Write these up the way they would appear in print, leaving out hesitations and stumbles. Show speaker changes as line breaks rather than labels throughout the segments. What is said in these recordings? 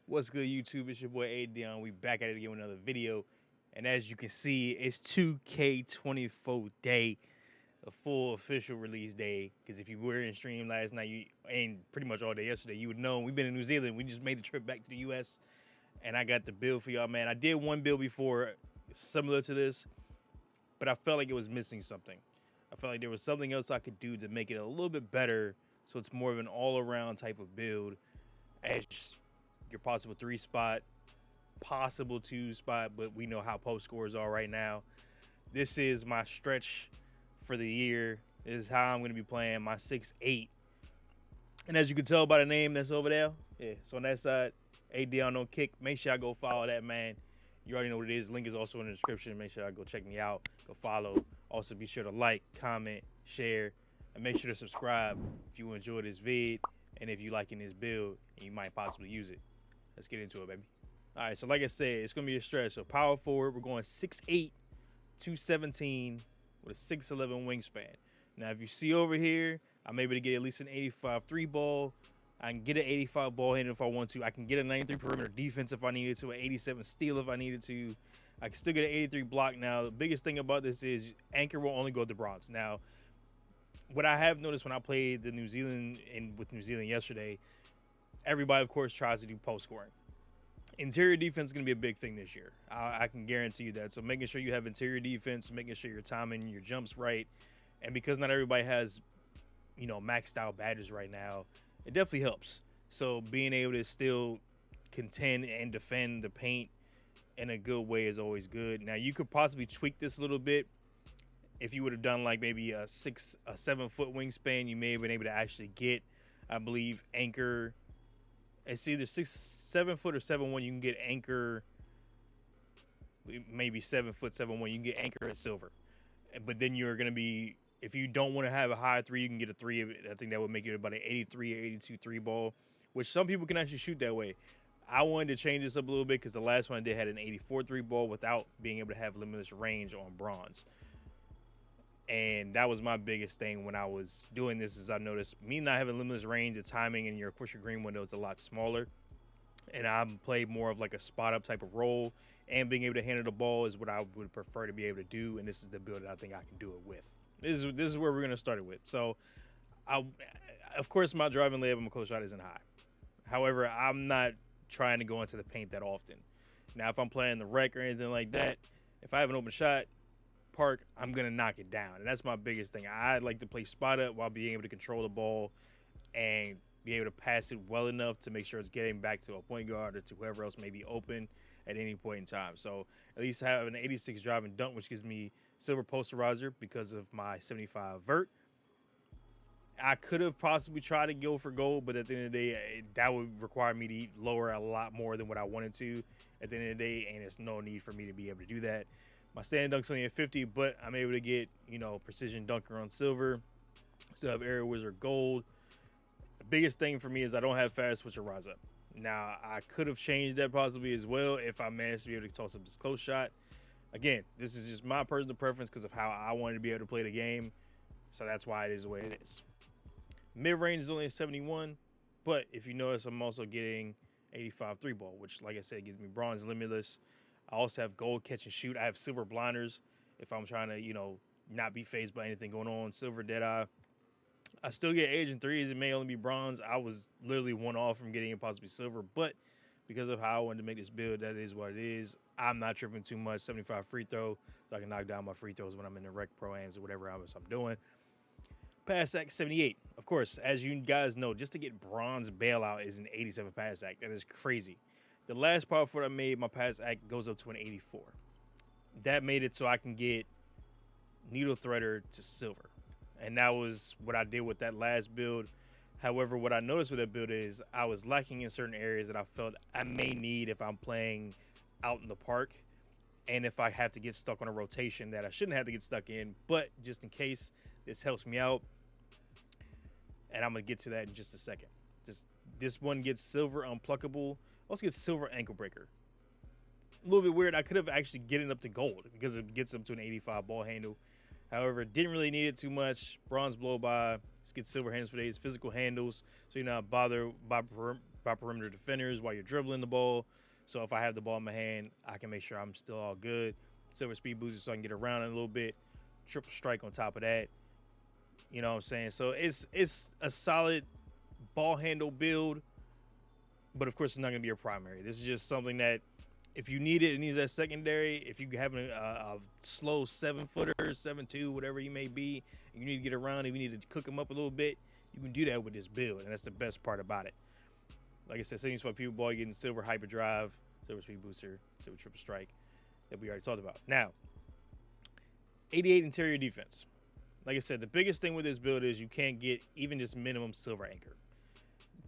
What's good, YouTube? It's your boy AyeDeon. We back at it again with another video. And as you can see, it's 2K24 day, a full official release day. Because if you were in stream last night and pretty much all day yesterday, you would know we've been in New Zealand. We just made the trip back to the US. And I got the build for y'all, man. I did one build before similar to this, but I felt like it was missing something. I felt like there was something else I could do to make it a little bit better, so it's more of an all-around type of build as your possible 3-spot, possible 2-spot, but we know how post scores are right now. This is my stretch for the year. This is how I'm going to be playing my 6-8. And as you can tell by the name that's over there, yeah, so on that side, AyeDeonGG. Make sure I go follow that, man. You already know what it is. Link is also in the description. Make sure I go check me out. Go follow. Also, be sure to like, comment, share, and make sure to subscribe if you enjoy this vid and if you liking this build and you might possibly use it. Let's get into it, baby. All right, so like I said, it's going to be a stretch. So power forward, we're going 6'8", 217 with a 6'11 wingspan. Now, if you see over here, I'm able to get at least an 85 3 ball. I can get an 85 ball handle if I want to. I can get a 93 perimeter defense if I needed to, an 87 steal if I needed to. I can still get an 83 block. Now, the biggest thing about this is anchor will only go to bronze. Now, what I have noticed when I played the New Zealand with New Zealand yesterday, everybody, of course, tries to do post scoring. Interior defense is going to be a big thing this year. I can guarantee you that. So making sure you have interior defense, making sure you're timing your jumps right. And because not everybody has, maxed out badges right now, it definitely helps. So being able to still contend and defend the paint in a good way is always good. Now, you could possibly tweak this a little bit. If you would have done like maybe a 7-foot wingspan, you may have been able to actually get, I believe, anchor. It's either 7 foot or 7'1". You can get anchor, maybe 7 foot 7'1". You can get anchor at silver, but then you're gonna be, if you don't want to have a high 3, you can get a 3. I think that would make it about an 83 or 82 3 ball, which some people can actually shoot that way. I wanted to change this up a little bit because the last one I did had an 84 3 ball without being able to have limitless range on bronze. And that was my biggest thing when I was doing this, is I noticed me not having limitless range, the timing and of course your green window is a lot smaller. And I played more of like a spot up type of role, and being able to handle the ball is what I would prefer to be able to do. And this is the build that I think I can do it with. This is where we're going to start it with. So, of course, my driving layup and my close shot isn't high. However, I'm not trying to go into the paint that often. Now, if I'm playing the rec or anything like that, if I have an open shot, park, I'm gonna knock it down. And that's my biggest thing. I like to play spot up while being able to control the ball and be able to pass it well enough to make sure it's getting back to a point guard or to whoever else may be open at any point in time. So at least I have an 86 drive and dunk, which gives me silver posterizer because of my 75 vert. I could have possibly tried to go for gold, but at the end of the day, that would require me to lower a lot more than what I wanted to at the end of the day, and there's no need for me to be able to do that. My stand dunk's only at 50, but I'm able to get, precision dunker on silver. Still have area wizard gold. The biggest thing for me is I don't have fast switch or rise up. Now, I could have changed that possibly as well if I managed to be able to toss up this close shot. Again, this is just my personal preference because of how I wanted to be able to play the game. So that's why it is the way it is. Mid-range is only a 71, but if you notice, I'm also getting 85 3 ball, which, like I said, gives me bronze limitless. I also have gold catch and shoot. I have silver blinders if I'm trying to, not be phased by anything going on. Silver Deadeye. I still get edge and threes. It may only be bronze. I was literally one off from getting it possibly silver, but because of how I wanted to make this build, that is what it is. I'm not tripping too much. 75 free throw, so I can knock down my free throws when I'm in the rec pro-ams or whatever else I'm doing. Pass act 78. Of course, as you guys know, just to get bronze bailout is an 87 pass act. That is crazy. The last power forward I made, my pass act goes up to an 84. That made it so I can get needle threader to silver. And that was what I did with that last build. However, what I noticed with that build is I was lacking in certain areas that I felt I may need if I'm playing out in the park. And if I have to get stuck on a rotation that I shouldn't have to get stuck in. But just in case, this helps me out. And I'm going to get to that in just a second. This one gets silver unpluckable. Also gets silver ankle breaker. A little bit weird. I could have actually getting up to gold because it gets up to an 85 ball handle. However, didn't really need it too much. Bronze blow by. Let's get silver handles for days. Physical handles, so you're not bothered by by perimeter defenders while you're dribbling the ball. So if I have the ball in my hand, I can make sure I'm still all good. Silver speed booster so I can get around it a little bit. Triple strike on top of that. You know what I'm saying? So it's a solid ball handle build, but of course it's not going to be your primary. This is just something that if you need it, it needs that secondary. If you have a slow 7-footer, 7'2", whatever you may be, and you need to get around, if you need to cook them up a little bit, you can do that with this build, and that's the best part about it. Like I said, 70 spot people ball, you're getting silver hyperdrive, silver speed booster, silver triple strike that we already talked about. Now, 88 interior defense. Like I said, the biggest thing with this build is you can't get even just minimum silver anchor.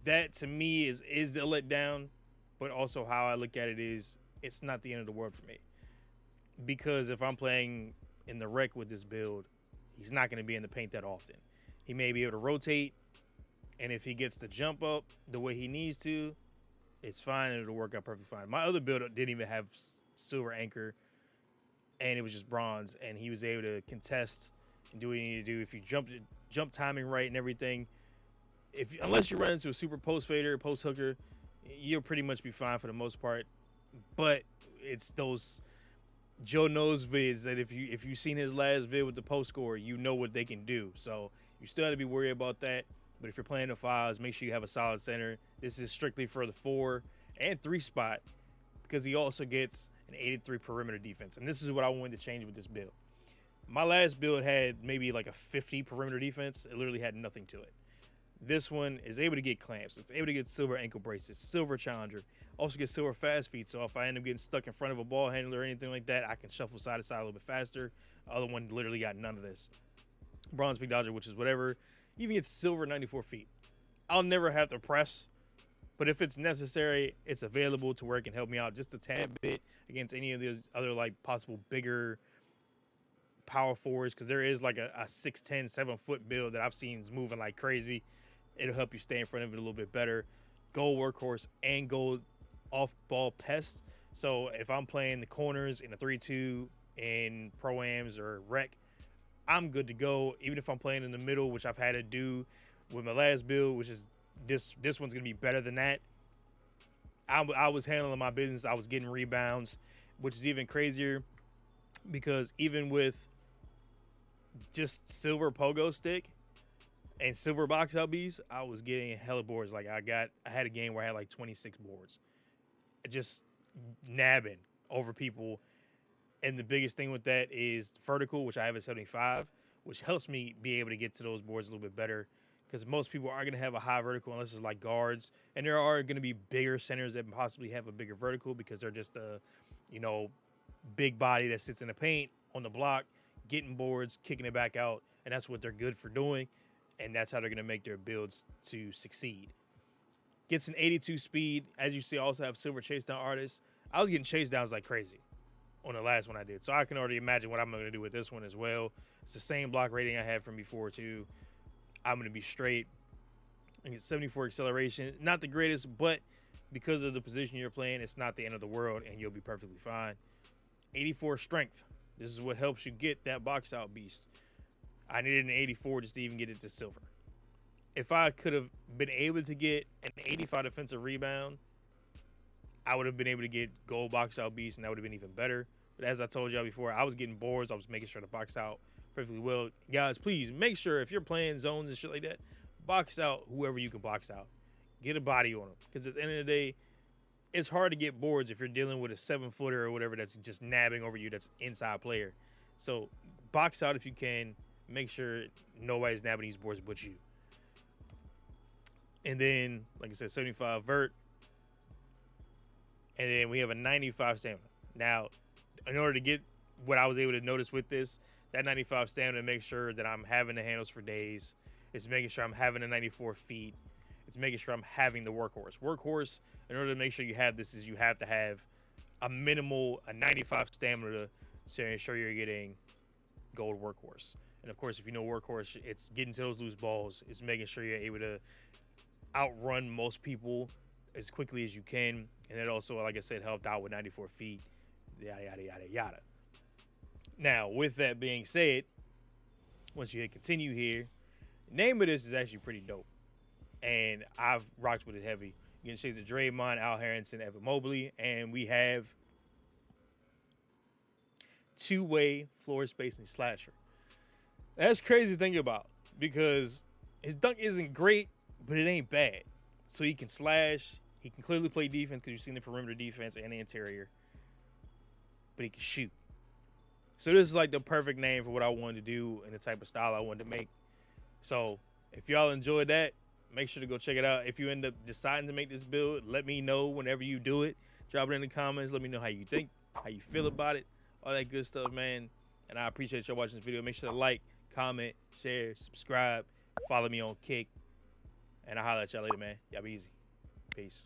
That to me is a letdown, but also how I look at it is it's not the end of the world for me. Because if I'm playing in the rec with this build, he's not going to be in the paint that often. He may be able to rotate, and if he gets the jump up the way he needs to, it's fine and it'll work out perfectly fine. My other build didn't even have silver anchor, and it was just bronze, and he was able to contest and do what you need to do. If you jump timing right and everything, unless you run into a super post fader, post hooker, you'll pretty much be fine for the most part. But it's those Joe knows vids that if you've seen his last vid with the post score, you know what they can do. So you still have to be worried about that. But if you're playing the fives, make sure you have a solid center. This is strictly for the 4 and 3 spot because he also gets an 83 perimeter defense. And this is what I wanted to change with this build. My last build had maybe like a 50 perimeter defense. It literally had nothing to it. This one is able to get clamps. It's able to get silver ankle braces, silver challenger. Also get silver fast feet. So if I end up getting stuck in front of a ball handler or anything like that, I can shuffle side to side a little bit faster. The other one literally got none of this. Bronze speed dodger, which is whatever. Even gets silver 94 feet. I'll never have to press, but if it's necessary, it's available to where it can help me out just a tad bit against any of these other like possible bigger power forwards, because there is like a 6'10", 7-foot build that I've seen is moving like crazy. It'll help you stay in front of it a little bit better. Gold workhorse and gold off-ball pest. So if I'm playing the corners in a 3-2 in Pro-Ams or Rec, I'm good to go. Even if I'm playing in the middle, which I've had to do with my last build, which is this one's going to be better than that. I was handling my business. I was getting rebounds, which is even crazier because even with just silver pogo stick and silver box out beats, I was getting hella boards. Like I had a game where I had like 26 boards, just nabbing over people. And the biggest thing with that is vertical, which I have at 75, which helps me be able to get to those boards a little bit better because most people aren't going to have a high vertical unless it's like guards. And there are going to be bigger centers that possibly have a bigger vertical because they're just a, big body that sits in the paint on the block, getting boards, kicking it back out. And that's what they're good for doing. And that's how they're going to make their builds to succeed. Gets an 82 speed. As you see, I also have silver chase down artists. I was getting chase downs like crazy on the last one I did. So I can already imagine what I'm going to do with this one as well. It's the same block rating I had from before too. I'm going to be straight. I get 74 acceleration. Not the greatest, but because of the position you're playing, it's not the end of the world and you'll be perfectly fine. 84 strength. This is what helps you get that box out beast. I needed an 84 just to even get it to silver. If I could have been able to get an 85 defensive rebound, I would have been able to get gold box out beast, and that would have been even better. But as I told y'all before, I was getting boards. I was making sure to box out perfectly well. Guys, please make sure if you're playing zones and shit like that, box out whoever you can box out. Get a body on them. Because at the end of the day, it's hard to get boards if you're dealing with a 7-footer or whatever that's just nabbing over you that's inside player. So box out if you can. Make sure nobody's nabbing these boards but you. And then, like I said, 75 vert. And then we have a 95 stamina. Now, in order to get what I was able to notice with this, that 95 stamina, make sure that I'm having the handles for days. It's making sure I'm having the 94 feet. It's making sure I'm having the workhorse. Workhorse, in order to make sure you have this, is you have to have a 95 stamina to ensure you're getting gold workhorse. And of course, if you know workhorse, it's getting to those loose balls. It's making sure you're able to outrun most people as quickly as you can. And it also, like I said, helped out with 94 feet, yada, yada, yada, yada. Now, with that being said, once you hit continue here, name of this is actually pretty dope. And I've rocked with it heavy. You get shades of Draymond, Al Harrington, Evan Mobley, and we have two-way floor spacing slasher. That's crazy to think about because his dunk isn't great, but it ain't bad. So he can slash. He can clearly play defense because you've seen the perimeter defense and the interior. But he can shoot. So this is like the perfect name for what I wanted to do and the type of style I wanted to make. So if y'all enjoyed that, make sure to go check it out. If you end up deciding to make this build, let me know whenever you do it. Drop it in the comments. Let me know how you think, how you feel about it, all that good stuff, man. And I appreciate y'all watching this video. Make sure to like, comment, share, subscribe, follow me on Kick. And I'll holler at y'all later, man. Y'all be easy. Peace.